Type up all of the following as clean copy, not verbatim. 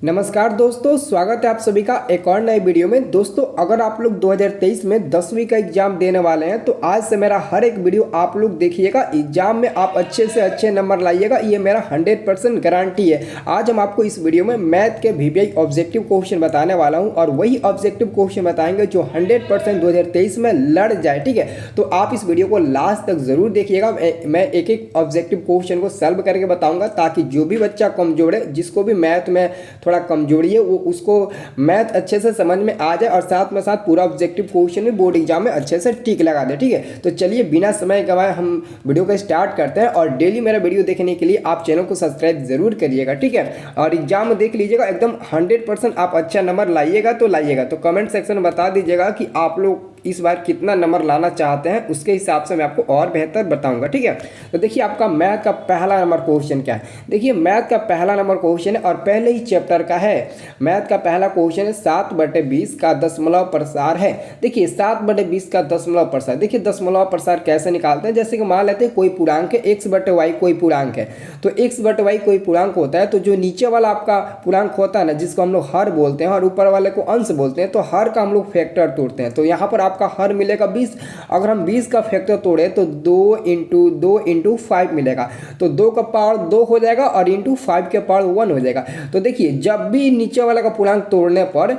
नमस्कार दोस्तों, स्वागत है आप सभी का एक और नए वीडियो में। दोस्तों, अगर आप लोग 2023 में 10वीं का एग्जाम देने वाले हैं तो आज से मेरा हर एक वीडियो आप लोग देखिएगा। एग्जाम में आप अच्छे से अच्छे नंबर लाइएगा, ये मेरा 100% गारंटी है। आज हम आपको इस वीडियो में मैथ के वीवीआई ऑब्जेक्टिव क्वेश्चन बताने वाला हूँ और वही ऑब्जेक्टिव क्वेश्चन बताएंगे जो 100% 2023 में लड़ जाए। ठीक है, तो आप इस वीडियो को लास्ट तक जरूर देखिएगा। मैं एक एक ऑब्जेक्टिव क्वेश्चन को सॉल्व करके बताऊंगा ताकि जो भी बच्चा कमजोर है, जिसको भी मैथ में थोड़ा कमजोरी है, वो उसको मैथ अच्छे से समझ में आ जाए और साथ में साथ पूरा ऑब्जेक्टिव क्वेश्चन में बोर्ड एग्जाम में अच्छे से टिक लगा दे। ठीक है, तो चलिए बिना समय गवाए हम वीडियो को स्टार्ट करते हैं। और डेली मेरा वीडियो देखने के लिए आप चैनल को सब्सक्राइब जरूर करिएगा। ठीक है, और एग्जाम में देख लीजिएगा, एकदम 100% आप अच्छा नंबर लाइएगा तो कमेंट सेक्शन में बता दीजिएगा कि आप लोग इस बार कितना नंबर लाना चाहते हैं, उसके हिसाब से मैं आपको और बेहतर बताऊंगा। ठीक है, तो देखिए आपका मैथ का पहला नंबर क्वेश्चन क्या है। देखिए मैथ का पहला नंबर क्वेश्चन है और पहले ही चैप्टर का है। मैथ का पहला क्वेश्चन है 7/20 का दशमलव प्रसार है। देखिए 7/20 का दशमलव प्रसार, देखिए दशमलव प्रसार कैसे निकालते हैं। जैसे कि मान लेते हैं कोई पूर्णांक है, x/y कोई पूर्णांक है, तो x/y कोई पूर्णांक होता है, तो जो नीचे वाला आपका पूर्णांक होता है ना, जिसको हम लोग हर बोलते हैं और ऊपर वाले को अंश बोलते हैं, तो हर का हम लोग फैक्टर तोड़ते हैं। तो यहाँ पर आपका हर मिलेगा 20। अगर हम 20 का फैक्टर तोड़े तो 2 × 5 मिलेगा, तो 2 का पावर 2 हो जाएगा और इंटू 5 के पावर 1 हो जाएगा। तो देखिए जब भी नीचे वाला का पूर्णांक तोड़ने पर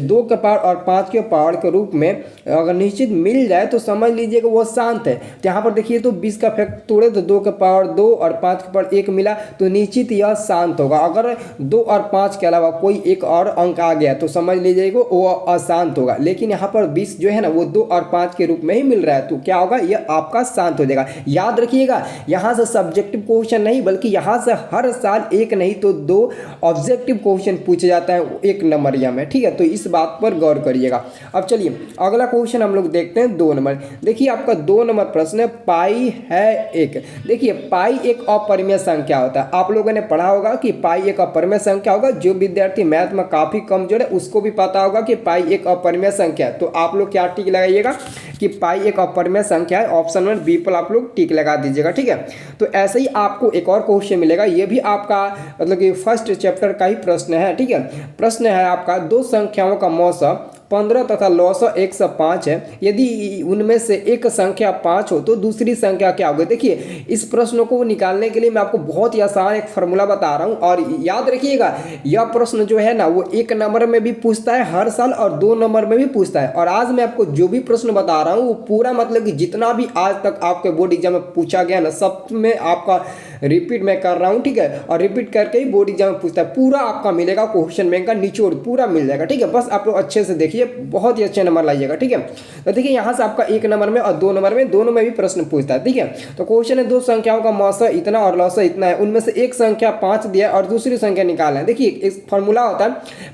2 के पावर और 5 के पावर के रूप में अगर निश्चित मिल जाए तो समझ लीजिए कि वो शांत है। तो यहाँ पर देखिए तो 20 का फैक्टर तोड़े तो 2 के पावर 2 और 5 के पावर 1 मिला, तो निश्चित यह शांत होगा। अगर 2 और 5 के अलावा कोई एक और अंक आ गया तो समझ लीजिएगा वो अशांत होगा। लेकिन यहाँ पर 20 जो है ना वो 2 और 5 के रूप में ही मिल रहा है, तो क्या होगा, यह आपका शांत हो जाएगा। याद रखिएगा, यहाँ से सब्जेक्टिव क्वेश्चन नहीं बल्कि यहाँ से हर साल एक नहीं तो 2 ऑब्जेक्टिव क्वेश्चन पूछे जाता है एक नंबरिया में। ठीक है, तो इस बात पर गौर करिएगा। अब चलिए अगला क्वेश्चन हम लोग देखते हैं 2 नंबर। देखिए आपका 2 नंबर प्रश्न है, पाई है 1। देखिए पाई एक अपरिमेय संख्या होता है। आप लोगों ने पढ़ा होगा कि पाई एक अपरिमेय संख्या होगा। जो विद्यार्थी मैथ में काफी कमजोर है उसको भी पता होगा कि पाई एक अपरिमेय संख्या है। तो आप लोग क्या टिक लगाइएगा कि पाई एक अपरिमेय संख्या है। ऑप्शन 1 बी पर आप लोग टिक लगा दीजिएगा। ठीक है, तो ऐसे ही आपको एक और क्वेश्चन मिलेगा, ये भी आपका मतलब कि फर्स्ट चैप्टर का ही प्रश्न है। ठीक है, प्रश्न है आपका 2 संख्याओं का मौसा 15 तथा लौसा 105 है। यदि उनमें से एक संख्या 5 हो तो दूसरी संख्या क्या होगी। देखिए इस प्रश्न को निकालने के लिए मैं आपको बहुत ही आसान एक फॉर्मूला बता रहा हूं और याद रखिएगा यह प्रश्न जो है ना वो 1 नंबर में भी पूछता है हर साल और 2 नंबर में भी पूछता है। और आज मैं आपको जो भी प्रश्न बता रहा हूं वो पूरा मतलब कि जितना भी आज तक आपके बोर्ड एग्जाम में पूछा गया ना, सब में आपका रिपीट मैं कर रहा हूं। ठीक है, और रिपीट करके ही बोर्ड एग्जाम में पूछता है। पूरा आपका मिलेगा क्वेश्चन बैंक का निचोड़ पूरा मिल जाएगा। ठीक है, बस आप लोग अच्छे से देखिए, बहुत ही अच्छे नंबर लाइएगा। ठीक है, तो देखिए यहाँ से आपका 1 नंबर में और 2 नंबर में दोनों में भी प्रश्न पूछता है। ठीक है, तो क्वेश्चन है 2 संख्याओं का मौसा इतना और लौसा इतना है, उनमें से एक संख्या 5 दिया और दूसरी संख्या निकालना है। देखिए एक फॉर्मूला होता है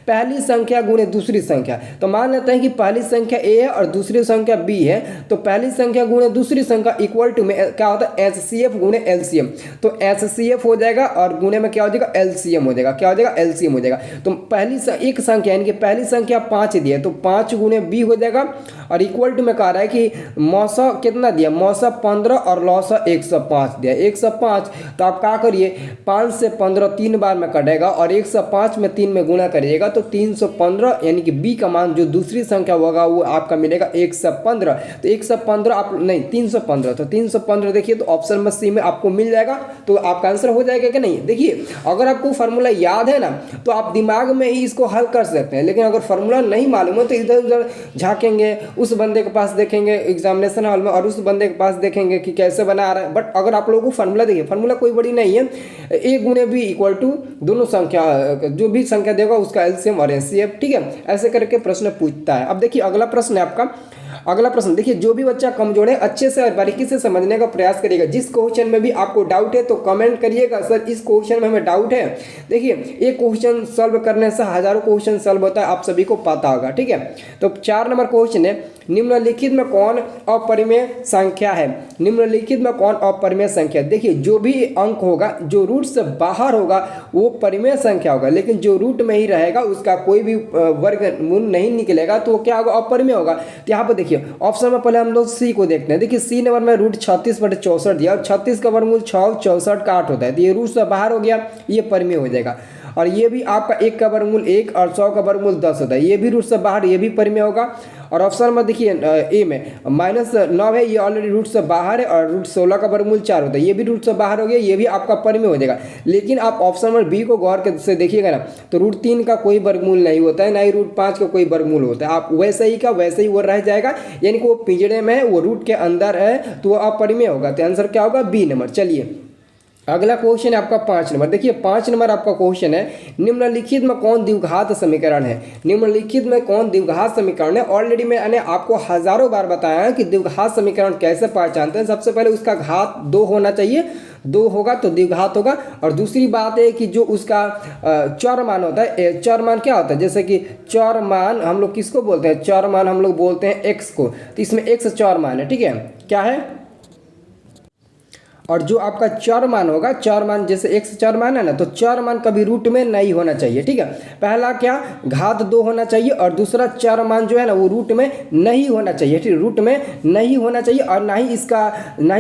पहली संख्या गुणे दूसरी संख्या। तो मान लेते हैं कि पहली संख्या ए है और दूसरी संख्या बी है, तो पहली संख्या गुणे दूसरी संख्या इक्वल टू में क्या होता है एचसीएफ गुणे एलसीएम। तो एचसीएफ हो जाएगा और गुणे में क्या हो जाएगा एलसीएम हो जाएगा। क्या हो जाएगा एलसीएम हो जाएगा। तो पहली एक संख्या यानी कि पहली संख्या 5 दिया है तो 5 गुणे बी हो जाएगा और इक्वल टू में कह रहा है कि मौसा कितना दिया, मौसा 15 और लौसा 105 दिया 105। तो आप क्या करिए 5 से 15 3 बार में कटेगा और 105 में 3 में गुणा करिएगा तो 315 यानी कि बी का मान जो दूसरी संख्या होगा वो आपका मिलेगा 115। तो 115 आप नहीं 315, तो 315 देखिए तो ऑप्शन में सी में आपको मिल जाएगा। तो आपका आंसर हो जाएगा कि नहीं। देखिए अगर आपको फार्मूला याद है ना तो आप दिमाग में ही इसको हल कर सकते हैं, लेकिन अगर फार्मूला नहीं मालूम है तो इधर उधर झांकेंगे, उस बंदे के पास देखेंगे एग्जामिनेशन हॉल में और उस बंदे के पास देखेंगे कि कैसे बना रहा है। बट अगर आप लोगों को फार्मूला देखिए, फार्मूला कोई बड़ी नहीं है, ए गुणे बी इक्वल टू दोनों संख्या जो भी संख्या देगा उसका एलसीएम और एचसीएफ। ठीक है, ऐसे करके प्रश्न पूछता है। अब देखिए अगला प्रश्न है आपका। अगला प्रश्न देखिए, जो भी बच्चा कमजोर है अच्छे से और बारीकी से समझने का प्रयास करिएगा। जिस क्वेश्चन में भी आपको डाउट है तो कमेंट करिएगा सर इस क्वेश्चन में हमें डाउट है। देखिए एक क्वेश्चन सॉल्व करने से हजारों क्वेश्चन सॉल्व होता है, आप सभी को पता होगा। ठीक है, तो 4 नंबर क्वेश्चन है, निम्नलिखित में कौन अपरिमेय संख्या है। निम्नलिखित में कौन अपरिमेय संख्या। देखिए जो भी अंक होगा जो रूट से बाहर होगा वो परिमेय संख्या होगा, लेकिन जो रूट में ही रहेगा उसका कोई भी वर्गमूल नहीं निकलेगा तो क्या होगा अपरिमेय होगा। तो यहाँ पर देखिए ऑप्शन में पहले हम लोग सी को देखते हैं। देखिए सी नंबर में रूट 36/64 दिया और 36 का वर्गमूल 6 64 का 8 होता है, तो ये रूट से बाहर हो गया, ये परिमेय हो जाएगा। और ये भी आपका 1 का वर्गमूल 1 और 100 का वर्गमूल 10 होता है। ये भी रूट से बाहर, ये भी परिमेय होगा। और ऑप्शन में देखिए ए में -9 है, ये ऑलरेडी रूट से बाहर है और रूट 16 का वर्गमूल 4 होता है, ये भी रूट से बाहर हो गया, ये भी आपका परिमेय हो जाएगा। लेकिन आप ऑप्शन नंबर बी को गौर से देखिएगा ना, तो रूट 3 का कोई वर्गमूल नहीं होता है, ना ही रूट 5 का कोई वर्गमूल होता है। आप वैसे ही का वैसे ही वो रह जाएगा, यानी कि वो पिंजड़े में है, वो रूट के अंदर है, तो वो अपरिमेय होगा। तो आंसर क्या होगा? B number. चलिए अगला क्वेश्चन है आपका 5 नंबर। देखिए 5 नंबर आपका क्वेश्चन है, निम्नलिखित में कौन द्विघात समीकरण है? निम्नलिखित में कौन द्विघात समीकरण है? ऑलरेडी मैंने आपको हजारों बार बताया है कि द्विघात समीकरण कैसे पहचानते हैं। सबसे पहले उसका घात 2 होना चाहिए, 2 होगा तो द्विघात होगा। और दूसरी बात है कि जो उसका चर मान होता है, चर मान क्या होता है? जैसे कि चर मान हम लोग किसको बोलते हैं? चर मान हम लोग बोलते हैं एक्स को। तो इसमें एक्स चर मान है, ठीक है, क्या है? और जो आपका चर मान होगा, चर मान जैसे एक्स चर मान है ना, तो चर मान कभी रूट में नहीं होना चाहिए, ठीक है। पहला क्या, घात 2 होना चाहिए, और दूसरा चर मान जो है ना वो रूट में नहीं होना चाहिए, ठीक, रूट में नहीं होना चाहिए, और ना ही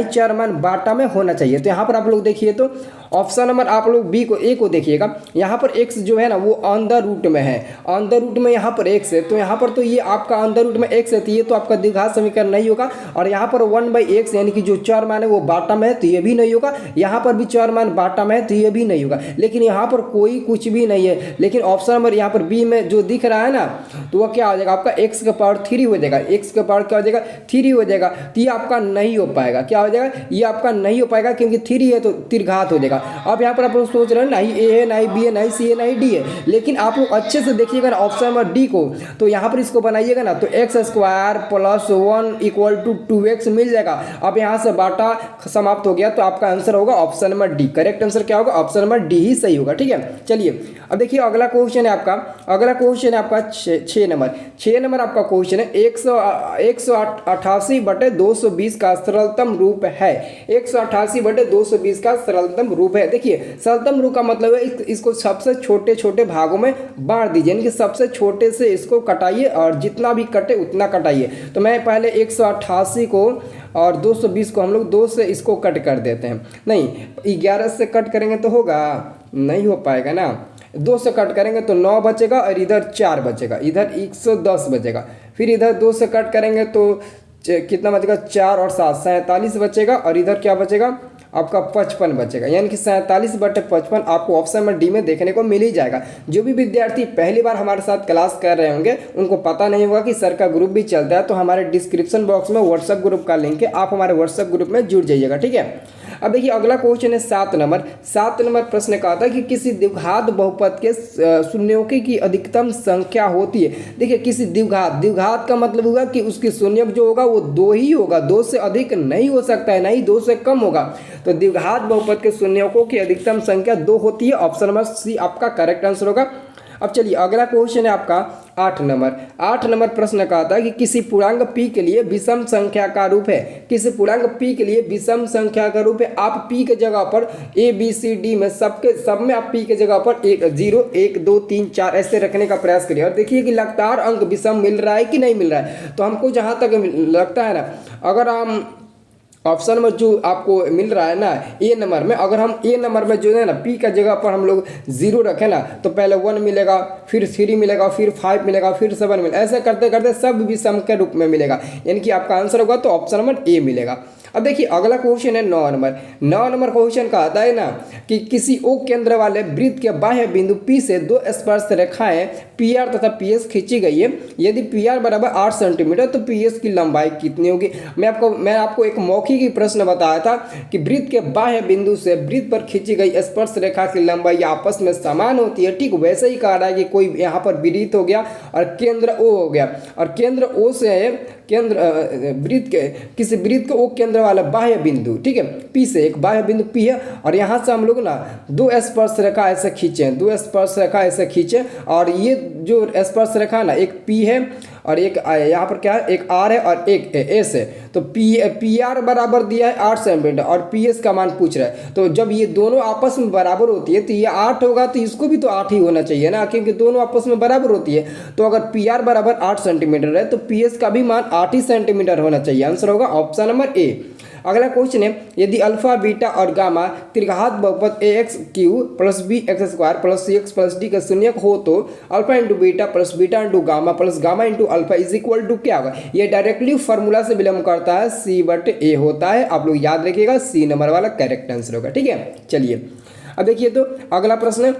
चर मान बाटा में होना चाहिए। तो यहाँ पर आप लोग देखिए, तो ऑप्शन नंबर आप लोग बी को, ए को देखिएगा, यहाँ पर एक्स जो है ना वो अंदर रूट में है, अंदर रूट में यहाँ पर एक्स है, तो यहाँ पर तो ये आपका अंदर रूट में एक्स है, तो ये तो आपका द्विघात समीकरण नहीं होगा। और यहाँ पर 1/x यानी कि जो चर मान है वो बाटा में है, तो ये भी नहीं होगा। यहाँ पर भी चर मान बाटा में है, तो ये भी नहीं होगा। लेकिन यहाँ पर कोई कुछ भी नहीं है। लेकिन ऑप्शन नंबर यहाँ पर बी में जो दिख रहा है ना, तो वह क्या हो जाएगा? आपका x का पावर 3 हो जाएगा, x का पावर क्या हो जाएगा? 3 हो जाएगा। तो ये आपका नहीं हो पाएगा, क्या हो जाएगा? ये आपका नहीं हो पाएगा, क्योंकि 3 है तो त्रिघात हो जाएगा। अब यहाँ पर आप लोग सोच रहे हैं ना ही ए है, ना ही बी है, ना ही सी है, ना ही डी है, लेकिन आप लोग अच्छे से देखिएगा ना ऑप्शन नंबर डी को, तो यहाँ पर इसको बनाइएगा ना, तो x² + 1 = 2x मिल जाएगा। अब यहाँ से बाटा समाप्त हो गया, तो आपका आंसर होगा option number D. Correct answer क्या होगा? ऑप्शन नंबर डी ही सही होगा, ठीक है। चलिए अब देखिए अगला क्वेश्चन है आपका, अगला क्वेश्चन है आपका 6 नंबर। 6 नंबर आपका क्वेश्चन है 188/220 का सरलतम रूप है। 188/220 का सरलतम रूप है। देखिए सरलतम रूप का मतलब है इसको सबसे छोटे छोटे भागों में बांट दीजिए, यानी कि सबसे छोटे से इसको कटाइए और जितना भी कटे उतना कटाइए। तो मैं पहले 188 को और 220 को हम लोग 2 से इसको कट कर देते हैं। नहीं, 11 से कट करेंगे तो होगा? नहीं हो पाएगा ना। 2 से कट करेंगे तो 9 बचेगा, और इधर 4 बचेगा, इधर 110 बचेगा। फिर इधर 2 से कट करेंगे तो कितना बचेगा? 4 और 7 47 बचेगा, और इधर क्या बचेगा? आपका 55 बचेगा, यानी कि 47/55 आपको ऑप्शन नंबर डी में देखने को मिल ही जाएगा। जो भी विद्यार्थी पहली बार हमारे साथ क्लास कर रहे होंगे उनको पता नहीं होगा कि सर का ग्रुप भी चलता है, तो हमारे डिस्क्रिप्शन बॉक्स में व्हाट्सएप ग्रुप का लिंक है, आप हमारे व्हाट्सएप ग्रुप में जुड़ जाइएगा, ठीक है। अब देखिए अगला क्वेश्चन है 7 नंबर। 7 नंबर प्रश्न का आता है कि किसी द्विघात बहुपद के शून्यों की अधिकतम संख्या होती है। देखिए किसी द्विघात का मतलब होगा कि उसकी शून्यक जो होगा वो 2 ही होगा, 2 से अधिक नहीं हो सकता है, नहीं 2 से कम होगा। तो द्विघात बहुपद के शून्यों की अधिकतम संख्या 2 होती है। ऑप्शन नंबर सी आपका करेक्ट आंसर होगा। अब चलिए अगला क्वेश्चन है आपका 8 नंबर। 8 नंबर प्रश्न का आता है कि किसी पूर्णांक p के लिए विषम संख्या का रूप है। किसी पूर्णांक p के लिए विषम संख्या का रूप है। आप p के जगह पर a b c d में सब में आप p के जगह पर 0 1 2 3 4 ऐसे रखने का प्रयास करिए, और देखिए कि लगातार अंक विषम मिल रहा है कि नहीं मिल रहा है। तो हमको जहाँ तक लगता है ना, अगर हम ऑप्शन में जो आपको मिल रहा है ना ए नंबर में, अगर हम ए नंबर में जो है ना पी का जगह पर हम लोग 0 रखें ना, तो पहले 1 मिलेगा, फिर 3 मिलेगा, फिर 5 मिलेगा, फिर 7 मिलेगा, ऐसे करते करते सब विषम के रूप में मिलेगा, यानी कि आपका आंसर होगा तो ऑप्शन नंबर ए मिलेगा। अब देखिए अगला क्वेश्चन है 9 नंबर। 9 नंबर क्वेश्चन का आता है ना कि किसी ओ केंद्र वाले वृत्त के बाह्य बिंदु P से 2 स्पर्श रेखाएं PR तथा PS खींची गई है। यदि PR बराबर 8 सेंटीमीटर तो PS की लंबाई कितनी होगी? मैं आपको एक मौखिक प्रश्न बताया था कि वृत्त के बाह्य बिंदु से वृत्त पर खींची गई स्पर्श रेखा की लंबाई आपस में समान होती है। ठीक वैसे ही कह रहा है कि कोई यहाँ पर वृत्त हो गया और केंद्र O हो गया, और केंद्र O से वृत्त के किसी वृत्त के ओ केंद्र वाला बाह्य बिंदु, ठीक है, P से एक बाह्य बिंदु P है, और यहाँ से हम लोग ना 2 स्पर्श रेखा ऐसे खींचे, 2 स्पर्श रेखा ऐसे खींचे, और ये जो स्पर्श रेखा ना एक P है और एक यहाँ पर क्या है, एक R है और एक S है। तो PR बराबर दिया है 8 सेंटीमीटर और PS का मान पूछ रहा है। तो जब ये दोनों आपस में बराबर होती है तो ये 8 होगा, तो इसको भी तो 8 ही होना चाहिए ना, क्योंकि दोनों आपस में बराबर होती है। तो अगर PR बराबर 8 सेंटीमीटर है तो PS का भी मान 8 ही सेंटीमीटर होना चाहिए। आंसर होगा ऑप्शन नंबर ए। अगला क्वेश्चन है, यदि अल्फा बीटा और गामा त्रिघात बहुपद ax³ + bx² + cx + d का शून्यक हो तो alpha into beta plus beta into gamma plus gamma into alpha is equal to क्या होगा। ये डायरेक्टली फार्मूला से बिलोंग करता है, C/A होता है। आप लोग याद रखिएगा, C नंबर वाला करेक्ट आंसर होगा। ठीक है, चलिए अब देखिए तो अगला प्रश्न है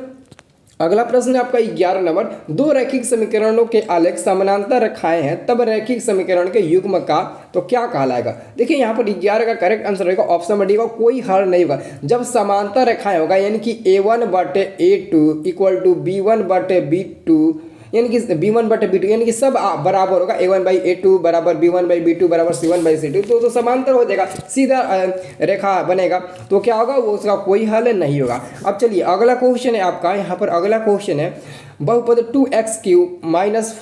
आपका 11 नंबर। दो रैखिक समीकरणों के आलेख समानांतर रखाए हैं तब रैखिक समीकरण के युग्म का तो क्या कहलाएगा। देखिए यहाँ पर 11 का करेक्ट आंसर रहेगा ऑप्शन में डी का, कोई हल नहीं होगा। जब समांतर रेखाएं होगा यानी कि A1/A2 = B1/B2 यानी कि B1/B2 यानी कि सब बराबर होगा। A1/A2 बराबर B1/B2 बराबर C1/C2 तो समांतर हो जाएगा, सीधा रेखा बनेगा। तो क्या होगा, वो उसका कोई हल नहीं होगा। अब चलिए अगला क्वेश्चन है आपका, यहाँ पर अगला क्वेश्चन है बहुपद 2x³ -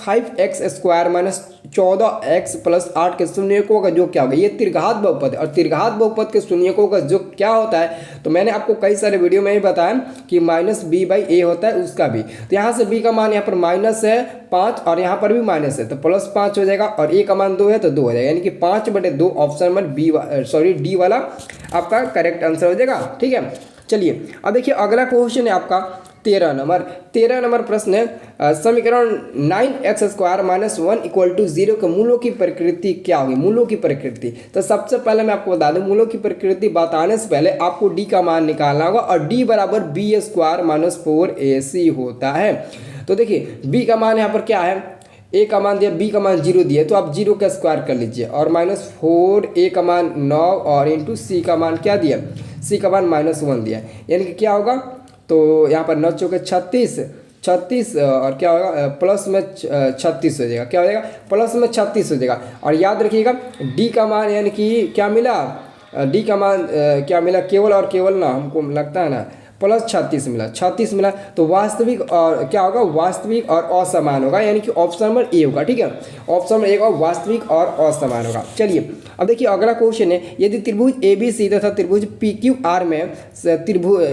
5x² - 14x + 8 के शून्यकों का जो क्या होगा। ये त्रिघात बहुपद है और त्रिघात बहुपद के शून्यकों का जो क्या होता है, तो मैंने आपको कई सारे वीडियो में ही बताया कि -b/a होता है उसका भी। तो यहाँ से b का मान यहाँ पर माइनस है 5 और यहाँ पर भी माइनस है तो +5 हो जाएगा और a का मान 2 है तो 2 हो जाएगा, यानी कि 5/2 ऑप्शन नंबर डी वाला आपका करेक्ट आंसर हो जाएगा। ठीक है, चलिए अब देखिए अगला क्वेश्चन है आपका 13 नंबर प्रश्न है समीकरण 9x² - 1 = 0 के मूलों की प्रकृति क्या होगी। मूलों की प्रकृति, तो सबसे पहले मैं आपको बता दूं, मूलों की प्रकृति बताने से पहले आपको d का मान निकालना होगा और d बराबर b² - 4ac होता है। तो देखिए b का मान यहाँ पर क्या है, a का मान दिया, b का मान 0 दिया तो आप 0 का स्क्वायर कर लीजिए और -4, a का मान 9 और इंटू c का मान क्या दिया, c का मान -1 दिया, यानी कि क्या होगा, तो यहाँ पर 9 चौके 36 और क्या होगा प्लस में 36 हो जाएगा, क्या हो जाएगा प्लस में 36 हो जाएगा। और याद रखिएगा डी का मान यानी कि क्या मिला, डी का मान क्या मिला, केवल और केवल ना, हमको लगता है ना +36 मिला तो वास्तविक और क्या होगा, वास्तविक और असमान होगा, यानी कि ऑप्शन नंबर ए होगा। ठीक है, ऑप्शन नंबर ए का वास्तविक और असमान होगा। चलिए अब देखिए अगला क्वेश्चन है, यदि त्रिभुज ABC तथा त्रिभुज PQR में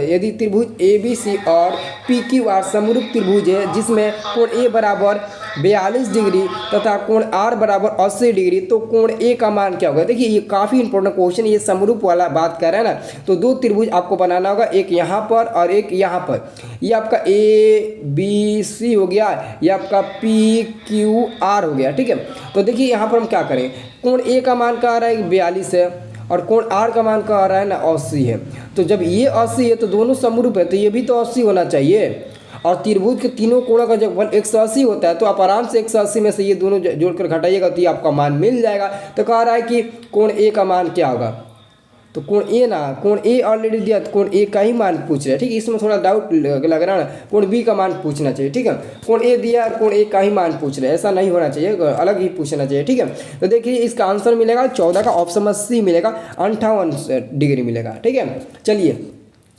यदि त्रिभुज ABC और PQR समरूप त्रिभुज है जिसमें कोण A बराबर 42 डिग्री तथा कोण R बराबर 80 डिग्री तो कोण A का मान क्या होगा। देखिए ये काफ़ी इंपॉर्टेंट क्वेश्चन, ये समरूप वाला बात कर रहा है ना। तो दो त्रिभुज आपको बनाना होगा, एक यहाँ पर और एक यहाँ पर। ये आपका ABC हो गया, ये आपका PQR हो गया। ठीक है, तो देखिए यहाँ पर हम क्या करेंगे, कोण A का मान का आ रहा है 42 है और कोण R का मान का आ रहा है ना 80 है। तो जब ये 80 है तो दोनों समरूप है तो ये भी तो 80 होना चाहिए। और त्रिभुज के तीनों कोणों का जब 180 होता है तो आप आराम से 180 में से ये दोनों जोड़कर घटाइएगा तो ये आपका मान मिल जाएगा। तो कह रहा है कि कोण A का मान क्या होगा, तो कोण A ऑलरेडी दिया तो कोण A का ही मान पूछ रहे हैं। ठीक है, इसमें थोड़ा डाउट लग रहा है ना, कोण B का मान पूछना चाहिए। ठीक है, कोण A दिया कोण A का ही मान पूछ रहे हैं, ऐसा नहीं होना चाहिए, अलग ही पूछना चाहिए। ठीक है, तो देखिए इसका आंसर मिलेगा 14 का ऑप्शन में C मिलेगा, 58 डिग्री मिलेगा। ठीक है, चलिए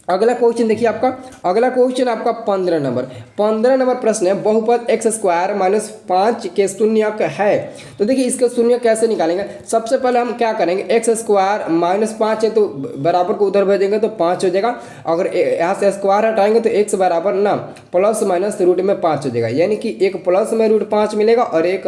अगला क्वेश्चन देखिए आपका, अगला क्वेश्चन आपका 15 नंबर प्रश्न है, बहुपद x² - 5 के शून्यक है। तो देखिए इसका शून्य कैसे निकालेंगे, सबसे पहले हम क्या करेंगे, x² - 5 है तो बराबर को उधर भेजेंगे तो 5 हो जाएगा। अगर यहाँ से स्क्वायर हटाएंगे तो x बराबर ना प्लस माइनस रूट में 5 हो जाएगा, यानी कि एक प्लस में √5 मिलेगा और एक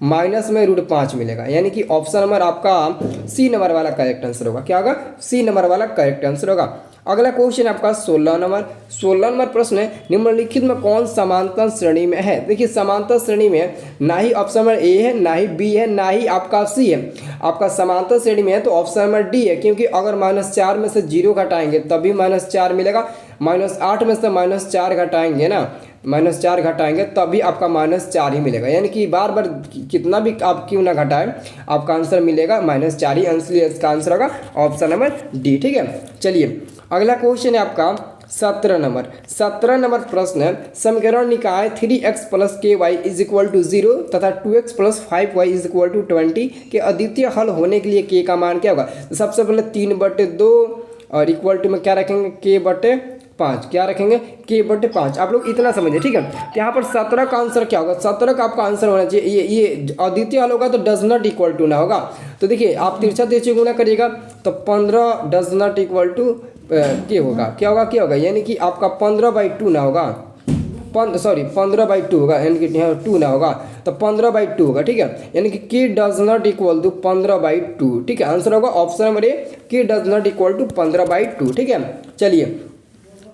माइनस में √5 मिलेगा, यानी कि ऑप्शन नंबर आपका C नंबर वाला करेक्ट आंसर होगा। क्या होगा, C नंबर वाला करेक्ट आंसर होगा। अगला क्वेश्चन आपका 16 नंबर प्रश्न है, निम्नलिखित में कौन समांतर श्रेणी में है। देखिए समांतर श्रेणी में ना ही ऑप्शन नंबर ए है, ना ही बी है, ना ही आपका सी है। आपका समांतर श्रेणी में है तो ऑप्शन नंबर डी है, क्योंकि अगर -4 में से 0 घटाएंगे तभी -4 मिलेगा, -8 में से -4 घटाएंगे ना, -4 घटाएंगे तभी आपका -4 ही मिलेगा, यानी कि बार बार कितना भी आप क्यों ना घटाएं आपका आंसर मिलेगा -4 ही। इसलिए इसका आंसर होगा ऑप्शन नंबर डी। ठीक है, चलिए अगला क्वेश्चन है आपका 17 नंबर प्रश्न है, समीकरण निकाय 3x + ky = 0 तथा 2x + 5y = 20 के अद्वितीय हल होने के लिए k का मान क्या होगा। तो सबसे पहले 3/2 और इक्वल टू में क्या रखेंगे, k/5, क्या रखेंगे k/5। आप लोग इतना समझिए। ठीक है, तो यहाँ पर 17 का आंसर क्या होगा, 17 का आपका आंसर होना चाहिए ये अद्वितीय हल होगा तो डज नॉट इक्वल टू ना होगा। तो देखिए आप तिरछा तिरछी गुणा करिएगा तो 15 डज नॉट इक्वल टू के होगा, क्या होगा, यानी कि आपका 15/2 ना होगा, 15/2 होगा, यानी कि यहाँ 2 ना होगा तो 15/2 होगा, ठीक है। यानी कि k does not equal to 15/2, ठीक है। आंसर होगा option number A, k does not equal to 15/2, ठीक है। चलिए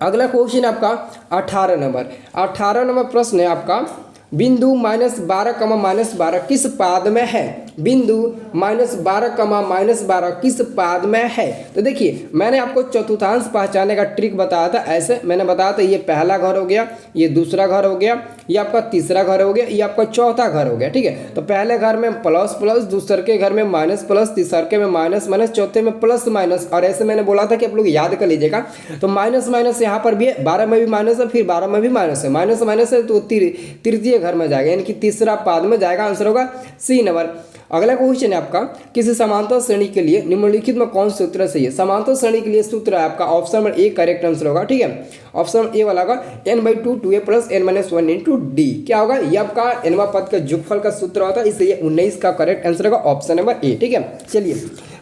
अगला क्वेश्चन आपका 18 नंबर प्रश्न है आपका, बिंदु -12, किस पाद में है? बिंदु -12, किस पाद में है? तो देखिए मैंने आपको चतुर्थांश पहचानने का ट्रिक बताया था। ऐसे मैंने बताया था, ये पहला घर हो गया, ये दूसरा घर हो गया, ये आपका तीसरा घर हो गया, ये आपका चौथा घर हो गया, ठीक है। तो पहले घर में प्लस प्लस, दूसरे के घर में माइनस प्लस, तीसरे में माइनस माइनस, चौथे में प्लस माइनस। और ऐसे मैंने बोला था कि आप लोग याद कर लीजिएगा। तो माइनस माइनस यहाँ पर भी है, 12 में भी माइनस है, फिर 12 में भी माइनस है, माइनस माइनस है तो तृतीय घर में जाएगा, यानी कि तीसरा पाद में जाएगा। आंसर होगा सी नंबर। अगला क्वेश्चन है आपका, किसी समांतर श्रेणी के लिए निम्नलिखित में कौन सूत्र सही है? समांतर श्रेणी के लिए सूत्र है आपका option number A correct answer होगा, ठीक है। ऑप्शन ए वाला होगा n/2 2a + n-1 × d। क्या होगा? ये आपका nवां पद का योगफल का सूत्र होता है, इसलिए 19 का करेक्ट आंसर होगा ऑप्शन नंबर ए, ठीक है। चलिए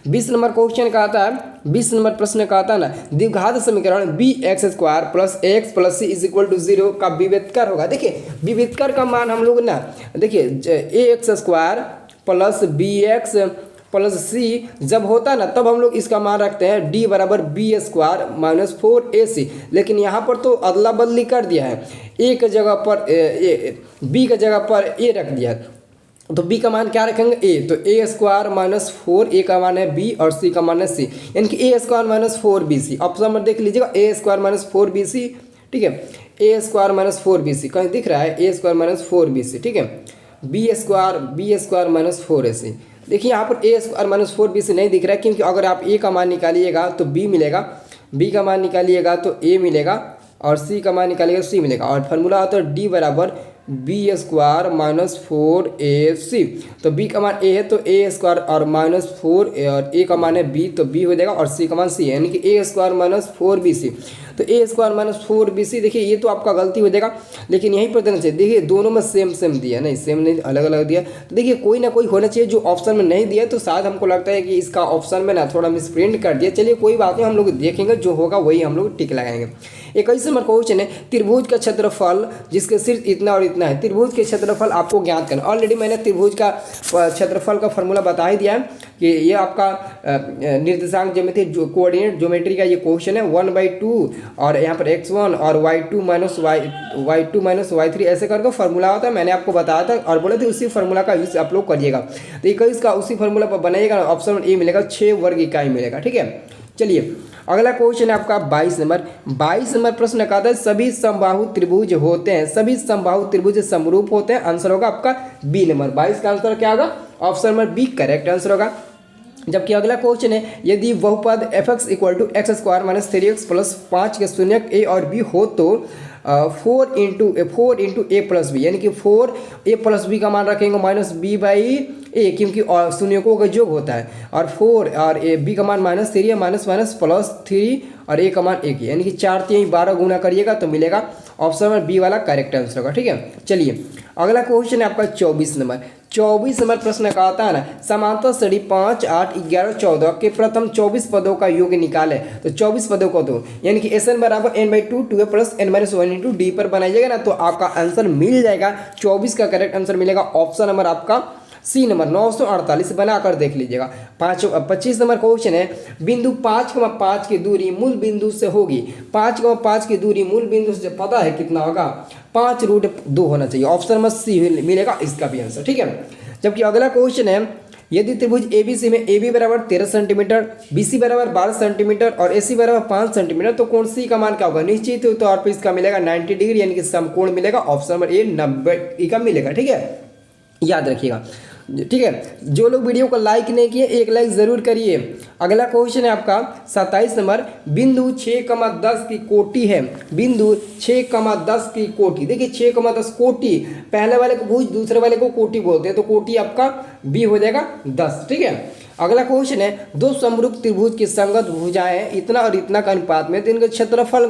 20 नंबर क्वेश्चन का आता है, 20 नंबर प्रश्न का आता है ना, द्विघात समीकरण bx² + ax + c = 0 का विभेदकर होगा। देखिए विभेदकर का मान हम लोग ना, देखिए ax² + bx + c जब होता है ना, तब हम लोग इसका मान रखते हैं d = b² - 4ac। लेकिन यहाँ पर तो अदला बदली कर दिया है, a की जगह पर b की जगह पर a रख दिया है, तो b का मान क्या रखेंगे? a। तो a² - 4, a का मान है b और c का मान है c, यानी कि a² - 4bc। ऑप्शन में देख लीजिएगा, a² - 4bc, ठीक है। a² - 4bc कहीं दिख रहा है, a² - 4bc, ठीक है। b² - 4ac। देखिए यहाँ पर a² - 4bc नहीं दिख रहा है, क्योंकि अगर आप a का मान निकालिएगा तो b मिलेगा, b का मान निकालिएगा तो a मिलेगा, और c का मान निकालिएगा c मिलेगा। और फार्मूला होता है d = b² - 4ac। तो b का मान a है तो a² और -4, और a का मान है b तो b हो जाएगा, और c का मान c है, यानी कि a² - 4bc। तो a² - 4bc, देखिए ये तो आपका गलती हो जाएगा, लेकिन यहीं पर देना चाहिए। देखिए दोनों में सेम सेम दिया, नहीं सेम नहीं, अलग अलग दिया। तो देखिए कोई ना कोई होना चाहिए जो ऑप्शन में नहीं दिया, तो शायद हमको लगता है कि इसका ऑप्शन में ना थोड़ा मिसप्रिंट कर दिया। चलिए कोई बात नहीं, हम लोग देखेंगे, जो होगा वही हम लोग टिक लगाएंगे। 21 नंबर क्वेश्चन है, त्रिभुज का क्षेत्रफल जिसके सिर्फ इतना और इतना है। त्रिभुज के क्षेत्रफल आपको ज्ञात करना। ऑलरेडी मैंने त्रिभुज का क्षेत्रफल का फॉर्मूला बता ही दिया है कि ये आपका निर्देशांक ज्योमेट्री कोऑर्डिनेट ज्योमेट्री का ये क्वेश्चन है। 1/2 और यहाँ पर x1 और y2 - y3 ऐसे करके फॉर्मूला होता है, मैंने आपको बताया था और बोले थे उसी फॉर्मूला का यूज आप लोग करिएगा। तो 21 का उसी फॉर्मूला पर बनाइएगा, ऑप्शन ए मिलेगा, 6 वर्ग इकाई मिलेगा, ठीक है। चलिए अगला क्वेश्चन है आपका 22 नंबर प्रश्न का आता है, सभी समबाहु त्रिभुज होते हैं, सभी समबाहु त्रिभुज समरूप होते हैं। आंसर होगा आपका बी नंबर। 22 का आंसर क्या होगा? Option number B correct answer होगा। जबकि अगला क्वेश्चन है, यदि बहुपद fx = x² - 3x + 5 के शून्यक a और b हो तो 4 × a + b, यानी कि 4a + b का मान रखेंगे -b/a, क्योंकि शून्यकों का योग होता है, और 4 और b का मान -3 है, माइनस +3 और a का मान 1, यानी कि 4 3 12 गुना करिएगा तो मिलेगा। ऑप्शन नंबर बी वाला करेक्ट आंसर होगा, ठीक है। चलिए अगला क्वेश्चन है आपका 24 नंबर प्रश्न का आता है ना, समांतर श्रेणी 5 8 11 14 के प्रथम 24 पदों का योग निकाले। तो 24 पदों को दो, यानी कि SN = n/2 2a + n-1 × d पर बनाइएगा ना, तो आपका आंसर मिल जाएगा। 24 का करेक्ट आंसर मिलेगा ऑप्शन नंबर आपका सी नंबर 948 बनाकर देख लीजिएगा। 25 नंबर क्वेश्चन है, बिंदु 5,5 की दूरी मूल बिंदु से होगी। 5,5 की दूरी मूल बिंदु से पता है कितना होगा? 5√2 होना चाहिए। ऑप्शन नंबर सी मिलेगा इसका भी आंसर, ठीक है। जबकि अगला क्वेश्चन है, यदि त्रिभुज ABC में AB = 13 सेंटीमीटर, BC = 12 सेंटीमीटर और AC = 5 सेंटीमीटर, तो कोण C का मान क्या होगा? निश्चित तौर पर इसका मिलेगा 90 डिग्री, यानी कि समकोण मिलेगा। ऑप्शन नंबर ए 90 का मिलेगा, ठीक है, याद रखिएगा, ठीक है। जो लोग वीडियो को लाइक नहीं किए, एक लाइक जरूर करिए। अगला क्वेश्चन है आपका 27 नंबर, बिंदु 6,10 की कोटि है। बिंदु 6,10 की कोटि, देखिए 6,10 कोटि, पहले वाले को भुज, दूसरे वाले को कोटि बोलते हैं, तो कोटि आपका बी हो जाएगा 10, ठीक है। अगला क्वेश्चन है, दो समरूप त्रिभुज की संगत भुजाएं इतना और इतना का अनुपात में, तो इनका क्षेत्रफल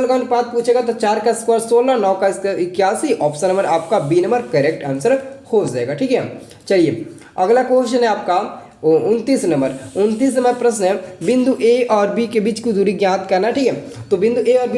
का अनुपात पूछेगा तो 4 का स्क्वायर 16, 9 का स्क्वायर 81। ऑप्शन नंबर आपका बी नंबर करेक्ट आंसर हो जाएगा, ठीक है। चलिए अगला क्वेश्चन है आपका 29 नंबर प्रश्न है, बिंदु ए और बी के बीच की दूरी ज्ञात करना। ठीक है, तो बिंदु ए और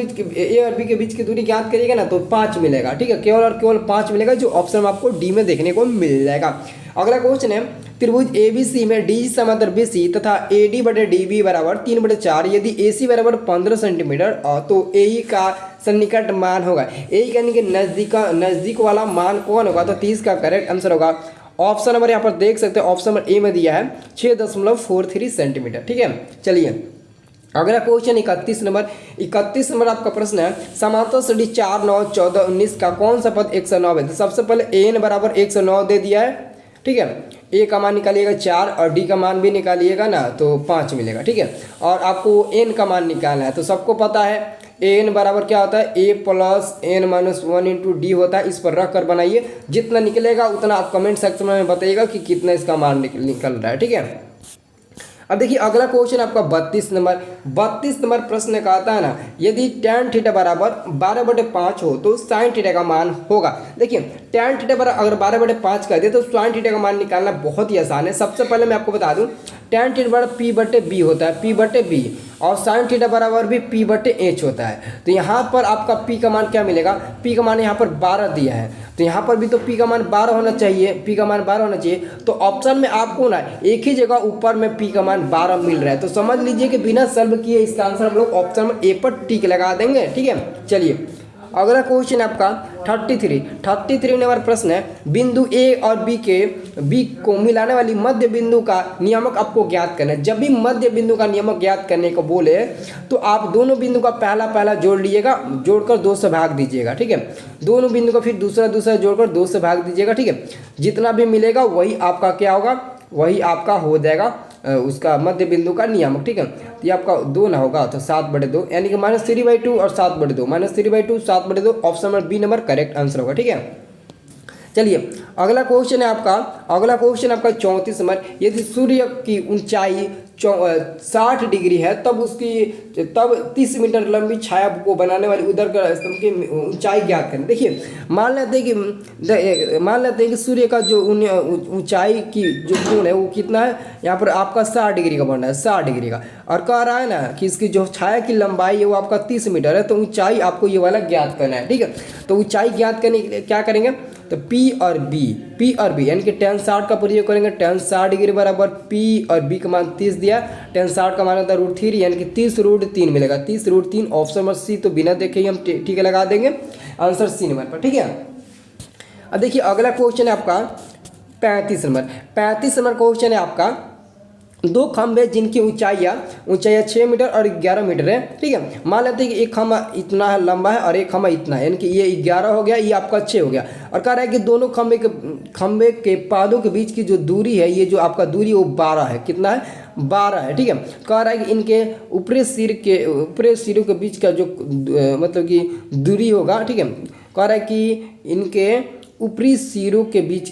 बी के बीच की दूरी ज्ञात करिएगा ना तो 5 मिलेगा। ठीक है, केवल और केवल 5 मिलेगा, जो ऑप्शन आपको डी में देखने को मिल जाएगा। अगला क्वेश्चन है, त्रिभुज ABC में डी समांतर BC तथा AD बटे DB बराबर 3/4, यदि AC बराबर 15 सेंटीमीटर तो AE का सन्निकट मान होगा। AE यानी कि नजदीक वाला मान कौन होगा? तो 30 का करेक्ट आंसर होगा ऑप्शन नंबर, यहाँ पर देख सकते हैं ऑप्शन नंबर ए में दिया है 6.43 सेंटीमीटर। ठीक है, चलिए अगला क्वेश्चन 31 नंबर आपका प्रश्न है, समांतर सदी 4, 9, 14, 19 का कौन सा पद 109 है? तो सबसे पहले एन बराबर 109 दे दिया है। ठीक है, ए का मान निकालिएगा 4 और डी का मान भी निकालिएगा ना तो 5 मिलेगा। ठीक है, और आपको एन का मान निकालना है, तो सबको पता है एन बराबर क्या होता है, A plus N minus 1 into D होता है। इस पर रख कर बनाइए, जितना निकलेगा उतना आप कमेंट सेक्शन में बताइएगा कि कितना इसका मान निकल रहा है। ठीक है, अब देखिए अगला क्वेश्चन आपका 32 नंबर प्रश्न कहता है ना, यदि tan थीटा बराबर 12/5 हो तो sin थीटा का मान होगा। देखिए tan थीटा बराबर अगर 12/5 कर दे तो sin थीटा का मान निकालना बहुत ही आसान है। सबसे पहले मैं आपको बता दूं, tan थीटा बराबर P/B होता है, P/B, और sin थीटा बराबर भी P/H होता है। तो यहाँ पर आपका P का मान क्या मिलेगा? P का मान यहाँ पर 12 दिया है, तो यहाँ पर भी तो P का मान 12 होना चाहिए, P का मान 12 होना चाहिए। तो ऑप्शन में आपको ना एक ही जगह ऊपर में P का मान 12 मिल रहा है, तो समझ लीजिए कि बिना सॉल्व किए इसका आंसर हम लोग ऑप्शन में ए पर टिक लगा देंगे। ठीक है, चलिए अगला क्वेश्चन आपका 33 नंबर प्रश्न है, बिंदु ए और बी को मिलाने वाली मध्य बिंदु का नियामक आपको ज्ञात करना है। जब भी मध्य बिंदु का नियामक ज्ञात करने को बोले तो आप दोनों बिंदु का पहला जोड़ लीजिएगा, जोड़कर 2 से भाग दीजिएगा। ठीक है, दोनों बिंदु का फिर दूसरा जोड़कर 2 से भाग दीजिएगा। ठीक है, जितना भी मिलेगा वही आपका क्या होगा, वही आपका हो जाएगा उसका मध्य बिंदु का नियामक। ठीक है, तो ये आपका 2 ना होगा तो 7/2, यानी कि -3/2 और 7/2, -3/2 7/2, option number B number correct answer होगा। ठीक है, चलिए अगला क्वेश्चन है आपका 34 नंबर, यदि सूर्य की ऊंचाई 60 डिग्री है तब 30 मीटर लंबी छाया को बनाने वाली उदर स्तंभ की ऊंचाई ज्ञात करें। देखिए मान लेते हैं कि सूर्य का जो ऊंचाई की जो कोण है वो कितना है, यहाँ पर आपका 60 डिग्री का बन रहा है, 60 डिग्री का, और कह रहा है ना कि इसकी जो छाया की लंबाई है वो आपका 30 मीटर है, तो ऊंचाई आपको ये वाला ज्ञात करना है। ठीक है, तो ऊंचाई ज्ञात करने के लिए क्या करेंगे, तो P और B यानी कि tan 60 का प्रयोग करेंगे। tan 60 डिग्री बराबर P और B का मान 30 दिया, tan 60 का मान होता है √3, यानी कि 30√3 मिलेगा, 30√3, ऑप्शन नंबर सी, तो बिना देखे ही हम ठीक लगा देंगे आंसर सी नंबर पर। ठीक है, अब देखिए अगला क्वेश्चन है आपका 35 नंबर क्वेश्चन है आपका, 2 खंभे जिनकी ऊंचाइयाँ 6 मीटर और 11 मीटर है। ठीक है, मान लेते हैं कि एक खंभा इतना है लंबा है और एक खंभा इतना है, यानी कि ये 11 हो गया, ये आपका 6 हो गया, और कह रहा है कि दोनों खंभे के पादों के बीच की जो दूरी है, ये जो आपका दूरी वो 12 है। कितना है? 12 है। ठीक है, कह रहा है कि इनके ऊपरी सिरों के बीच का जो मतलब कि दूरी होगा। ठीक है, कह रहा है कि इनके ऊपरी सिरों के बीच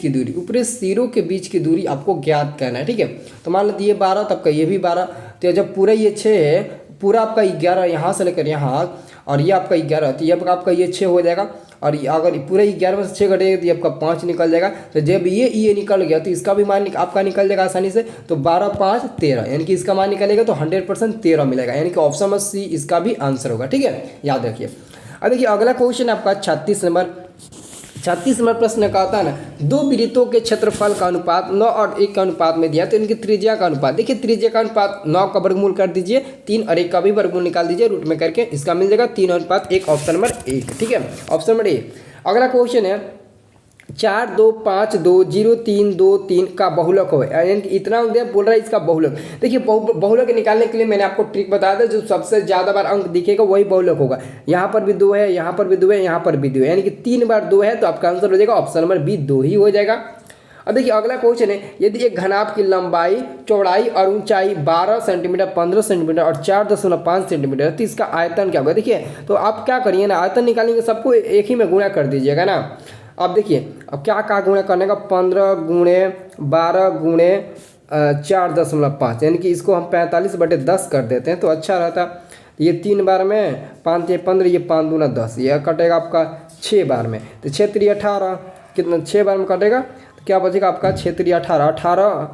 की दूरी आपको ज्ञात करना है। ठीक है, तो मान लेते ये 12, तब का ये भी 12, तो जब पूरा ये 6 है, पूरा आपका 11 यहाँ से लेकर यहाँ, और ये आपका 11, तो ये आपका ये 6 हो जाएगा, और अगर पूरा 11 में से 6 घटेगा तो ये आपका 5 निकल जाएगा। तो जब ये निकल गया तो इसका भी मान आपका निकल जाएगा आसानी से, तो 12, 5, 13, यानी कि इसका मान निकलेगा तो 100% 13 मिलेगा, यानी कि ऑप्शन नंबर सी इसका भी आंसर होगा। ठीक है, याद रखिए। अब देखिए अगला क्वेश्चन आपका 36 नंबर प्रश्न का आता है ना, 2 वृत्तों के क्षेत्रफल का अनुपात 9 और 1 का अनुपात में दिया, तो इनकी त्रिज्या का अनुपात, देखिए त्रिज्या का अनुपात 9 का वर्गमूल कर दीजिए, 3 और 1 का भी वर्गमूल निकाल दीजिए रूट में करके, इसका मिल जाएगा 3:1, ऑप्शन नंबर 1। ठीक है, ऑप्शन नंबर ए। अगला क्वेश्चन है 4, 2, 5, 2, 0, 3, 2, 3 का बहुलक हो, यानी कि इतना बोल रहा है इसका बहुलक। देखिए बहुलक निकालने के लिए मैंने आपको ट्रिक बताया था, जो सबसे ज़्यादा बार अंक दिखेगा वही बहुलक होगा। यहाँ पर भी 2 है, यहाँ पर भी 2 है, यहाँ पर भी 2 है, यानी कि 3 बार 2 है, तो आपका आंसर हो जाएगा ऑप्शन नंबर बी, 2 ही हो जाएगा। अब देखिए अगला क्वेश्चन है, यदि एक घनाभ की लंबाई, चौड़ाई और ऊंचाई 12 सेंटीमीटर, 15 सेंटीमीटर और 4.5 सेंटीमीटर, तो इसका आयतन क्या होगा? देखिए तो आप क्या करिए ना, आयतन निकालेंगे सबको एक ही में गुणा कर दीजिएगा ना। अब देखिए अब क्या गुणा करने का, 15 × 12 × 4.5, यानी कि इसको हम 45/10 कर देते हैं तो अच्छा रहता। ये 3 बार में 5 × 15, ये 5 × 10, यह कटेगा आपका 6 बार में, तो 6 × 3 = 18, कितना 6 बार में कटेगा, तो क्या बचेगा आपका 6 × 3 = 18,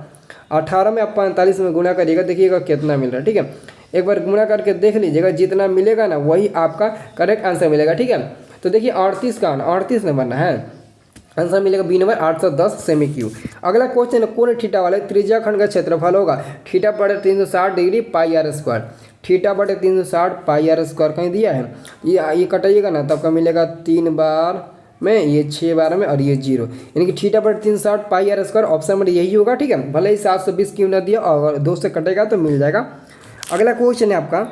18 में आप 45 में गुना करिएगा, देखिएगा कितना मिल रहा है। ठीक है, एक बार गुना करके देख लीजिएगा, जितना मिलेगा ना वही आपका करेक्ट आंसर मिलेगा। ठीक है, तो देखिए 38 का 38 नंबर ना है, आंसर मिलेगा बी नंबर 810 सेमी क्यू। अगला क्वेश्चन है, कोण थीटा वाले त्रिज्या खंड का क्षेत्रफल होगा थीटा बटे 360 degree pi r square. Theta बटे 360 पाई आर स्क्वायर कहीं दिया है, ये कटाइएगा ना तब का मिलेगा 3 बार में, ये 6 बार में और ये 0, यानी कि थीटा बटे 360 पाई आर स्क्वायर ऑप्शन नंबर यही होगा। ठीक है, भले ही 720 क्यों ना दिया, और 2 से कटेगा तो मिल जाएगा। अगला क्वेश्चन है आपका,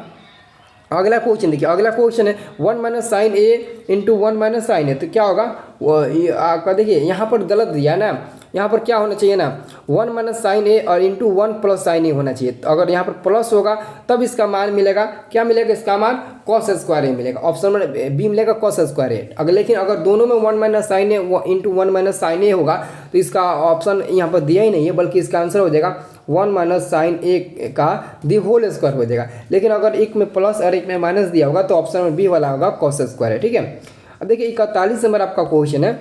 अगला क्वेश्चन देखिए, अगला क्वेश्चन है 1 माइनस साइन ए इंटू 1 माइनस साइन ए, तो क्या होगा आपका, देखिए यहाँ पर गलत दिया ना, यहाँ पर क्या होना चाहिए ना 1 माइनस साइन ए और इंटू 1 प्लस साइन ए होना चाहिए। तो अगर यहाँ पर प्लस होगा तब इसका मान मिलेगा, क्या मिलेगा इसका मान, कॉस स्क्वायर ए मिलेगा, ऑप्शन नंबर बी मिलेगा कॉस स्क्वायर ए। अगर लेकिन अगर दोनों में 1 माइनस साइन ए इंटू 1 माइनस साइन ए होगा तो इसका ऑप्शन यहाँ पर दिया ही नहीं है, बल्कि इसका आंसर हो जाएगा 1 माइनस साइन ए का दी होल स्क्वायर हो जाएगा। लेकिन अगर एक में प्लस और एक में माइनस दिया होगा तो ऑप्शन नंबर बी वाला होगा कॉस स्क्वायर है। ठीक है, अब देखिए 41 नंबर आपका क्वेश्चन है,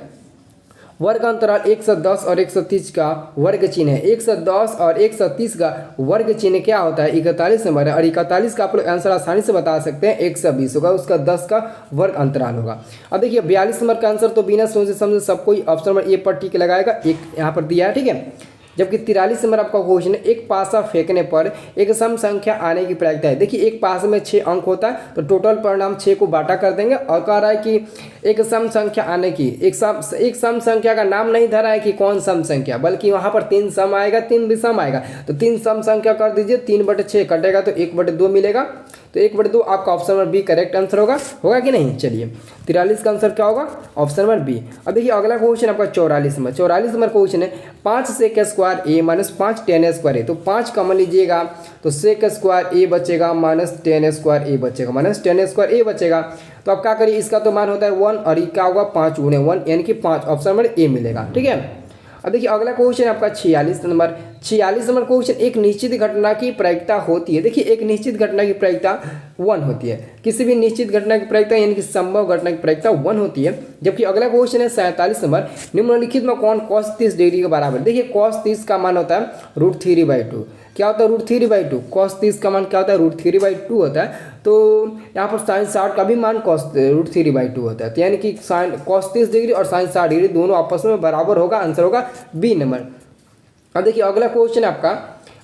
वर्ग अंतराल 110 और 130 का वर्ग चिन्ह है। 110 और 130 का वर्ग चिन्ह क्या होता है, 41 नंबर है, और 41 का आप लोग आंसर आसानी से बता सकते हैं 120 होगा, उसका 10 का वर्ग अंतराल होगा। अब देखिए 42 नंबर का आंसर तो बिना सोचे समझे सब कोई ऑप्शन नंबर ए पर टिक लगाएगा, एक यहाँ पर दिया है। ठीक है, जबकि 43 नंबर आपका क्वेश्चन है, एक पासा फेंकने पर एक सम संख्या आने की प्रायिकता है। देखिए एक पास में 6 अंक होता है, तो टोटल परिणाम 6 को बांटा कर देंगे, और कह रहा है कि एक सम संख्या आने की, एक सम संख्या का नाम नहीं धरा है कि कौन सम संख्या, बल्कि वहाँ पर 3 सम आएगा, 3 विषम आएगा, तो 3 सम संख्या कर दीजिए, 3/6 कटेगा तो 1/2 मिलेगा, तो 1/2 आपका option number B correct answer होगा, होगा कि नहीं। चलिए 43 का आंसर क्या होगा, ऑप्शन नंबर बी। अब देखिए अगला क्वेश्चन आपका 44 नंबर, 44 नंबर क्वेश्चन है, 5 सेक स्क्वायर ए माइनस 5 tan स्क्वायर ए, तो 5 कॉमन लीजिएगा तो सेक स्क्वायर ए बचेगा माइनस tan स्क्वायर ए बचेगा, माइनस tan स्क्वायर ए बचेगा, तो आप क्या करिए, इसका तो मान होता है 1 और ये क्या होगा 5 गुणे 1 यानी कि 5, ऑप्शन नंबर ए मिलेगा। ठीक है, अब देखिए अगला क्वेश्चन आपका 46 नंबर, 46 नंबर क्वेश्चन, एक निश्चित घटना की प्रायिकता होती है। देखिए एक निश्चित घटना की प्रायिकता 1 होती है, किसी भी निश्चित घटना की प्रायिकता यानी कि संभव घटना की प्रायिकता 1 होती है। जबकि अगला क्वेश्चन है 47 नंबर, निम्नलिखित में कौन cos 30 डिग्री के बराबर। देखिए cos 30 का मान होता है √3/2, क्या होता है √3/2, cos 30 का मान क्या होता है √3/2 होता है, तो यहाँ पर sin 60 का भी मान √3/2 होता है, तो यानी कि cos 30 डिग्री और sin 60 डिग्री दोनों आपस में बराबर होगा, आंसर होगा बी नंबर। अब देखिए अगला क्वेश्चन आपका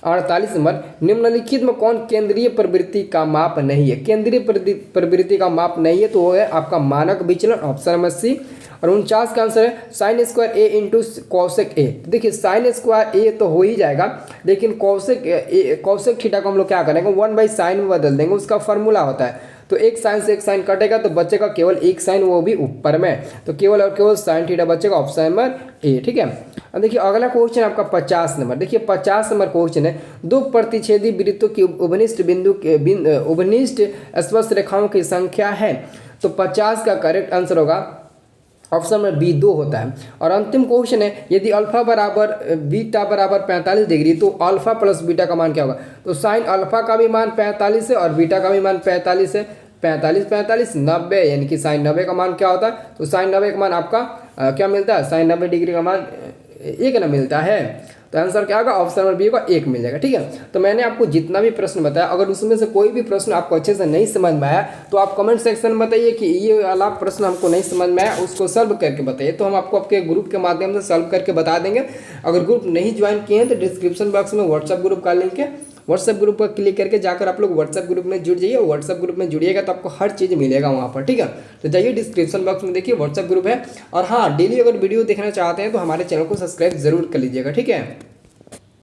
48 नंबर, निम्नलिखित में कौन केंद्रीय प्रवृत्ति का माप नहीं है। केंद्रीय प्रवृत्ति का माप नहीं है तो वो है आपका मानक विचलन, ऑप्शन नंबर सी। और 49 का आंसर है साइन स्क्वायर ए इंटू कौशिक ए। देखिए साइन स्क्वायर ए तो हो ही जाएगा, लेकिन कौशिक थीटा को हम लोग क्या करेंगे 1/sin में बदल देंगे, उसका फॉर्मूला होता है, तो एक साइन से एक साइन कटेगा तो बचेगा केवल एक साइन, वो भी ऊपर में, तो केवल और केवल साइन थीटा बचेगा, ऑप्शन नंबर ए। ठीक है, अब देखिए अगला क्वेश्चन आपका 50 नंबर, देखिए 50 नंबर क्वेश्चन है, दो प्रतिच्छेदी वृत्तों की उपनिष्ठ बिंदु के उपनिष्ठ स्पर्श रेखाओं की संख्या है, तो 50 का करेक्ट आंसर होगा ऑप्शन नंबर बी 2 होता है। और अंतिम क्वेश्चन है, यदि अल्फा बराबर बीटा बराबर 45 डिग्री तो अल्फा प्लस बीटा का मान क्या होगा, तो साइन अल्फा का भी मान 45 है और बीटा का भी मान 45 है, 45 90, यानी कि साइन 90 का मान क्या होता है, तो साइन 90 का मान आपका क्या मिलता है, साइन 90 डिग्री का मान 1 ना मिलता है, तो आंसर क्या होगा, ऑप्शन नंबर बी का 1 मिल जाएगा। ठीक है, तो मैंने आपको जितना भी प्रश्न बताया, अगर उसमें से कोई भी प्रश्न आपको अच्छे से नहीं समझ में आया तो आप कमेंट सेक्शन में बताइए कि ये वाला प्रश्न हमको नहीं समझ में आया, उसको सॉल्व करके बताइए, तो हम आपको आपके ग्रुप के माध्यम से सॉल्व करके बता देंगे। अगर ग्रुप नहीं ज्वाइन किए हैं तो डिस्क्रिप्शन बॉक्स में व्हाट्सएप ग्रुप का लिंक है, व्हाट्सएप ग्रुप पर क्लिक करके जाकर आप लोग व्हाट्सएप ग्रुप में जुड़ जाइए, व्हाट्सएप ग्रुप में जुड़िएगा तो आपको हर चीज़ मिलेगा वहाँ पर। ठीक है, तो जाइए डिस्क्रिप्शन बॉक्स में देखिए व्हाट्सएप ग्रुप है, और हाँ डेली अगर वीडियो देखना चाहते हैं तो हमारे चैनल को सब्सक्राइब जरूर कर लीजिएगा। ठीक है।